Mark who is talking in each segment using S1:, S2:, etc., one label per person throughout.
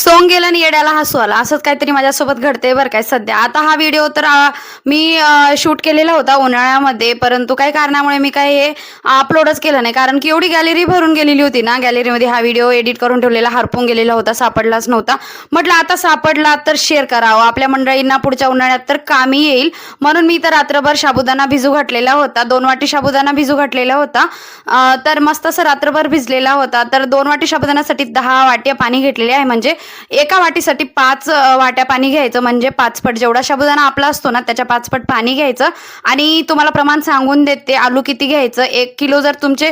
S1: सोंग गेलं आणि येड्याला हसू आलं असंच काहीतरी माझ्यासोबत घडते बरं काय सध्या. आता हा व्हिडिओ तर मी शूट केलेला होता उन्हाळ्यामध्ये, परंतु काही कारणामुळे मी काही हे अपलोडच केलं नाही, कारण की एवढी गॅलरी भरून गेलेली होती ना. गॅलरीमध्ये हा व्हिडिओ एडिट करून ठेवलेला हरपून गेलेला होता, सापडलाच नव्हता. म्हटलं आता सापडला तर शेअर करावं आपल्या मंडळींना, पुढच्या उन्हाळ्यात तर कामी येईल. म्हणून मी तर रात्रभर साबुदाणा भिजू घातलेला होता, 2 वाटी साबुदाणा भिजू घातलेला होता. तर मस्त असं रात्रभर भिजलेला होता. तर 2 वाटी साबुदाण्यासाठी 10 वाट्या पाणी घेतलेले आहे, म्हणजे एका वाटीसाठी 5 वाट्या पाणी घ्यायचं, म्हणजे 5 पट जेवढा साबुदाणा आपला असतो ना त्याच्या 5 पट पाणी घ्यायचं. आणि तुम्हाला प्रमाण सांगून देते, आलू किती घ्यायचं. 1 किलो जर तुमचे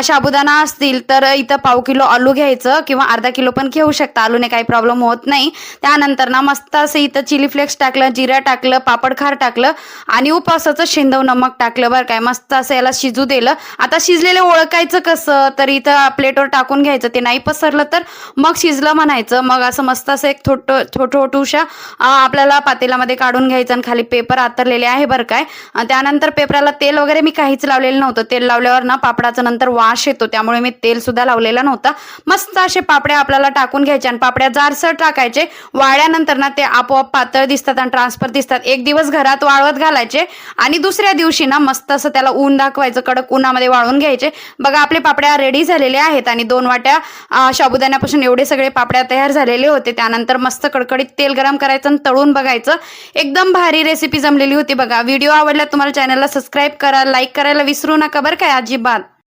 S1: साबुदाणा असतील तर इथं पाव किलो आलू घ्यायचं, किंवा अर्धा किलो पण घेऊ शकता, आलूने काही प्रॉब्लेम होत नाही. त्यानंतर ना मस्त असं इथं चिली फ्लेक्स टाकलं, जिरा टाकलं, पापडखार टाकलं आणि उपवासाचं शेंदव नमक टाकलं बरं काय. मस्त असं याला शिजू दिलं. आता शिजलेलं ओळखायचं कसं, तर इथं प्लेटवर टाकून घ्यायचं, ते नाही पसरलं तर मग शिजलं म्हणायचं. मग असं मस्त असं एक छोटूशा आपल्याला पातेल्यामध्ये काढून घ्यायचं आणि खाली पेपर आतरलेले आहे बरं काय. त्यानंतर पेपराला तेल वगैरे मी काहीच लावलेलं नव्हतं. तेल लावल्यावर ना पापडाचा नंतर वास येतो, त्यामुळे मी तेल सुद्धा लावलेला नव्हता. मस्त असे पापड्या आपल्याला टाकून घ्यायचे आणि पापड्या जाडसर टाकायचे. वाळल्यानंतर ना ते आपोआप पातळ दिसतात आणि ट्रान्सफर दिसतात. एक दिवस घरात वाळवत घालायचे आणि दुसऱ्या दिवशी ना मस्त असं त्याला ऊन दाखवायचं, कडक उन्हामध्ये वाळून घ्यायचे. बघा आपले पापड्या रेडी झालेले आहेत आणि 2 वाट्या साबुदाण्यापासून एवढे सगळे पापड्या तयार झालेले होते. त्यानंतर मस्त कडकडीत तेल गरम करायचं आणि तळून बघायचं. एकदम भारी रेसिपी जमलेली होती बघा. व्हिडिओ आवडला तुम्हाला चॅनलला सबस्क्राईब करा, लाईक करायला विसरू नका बरं काय अजिबात.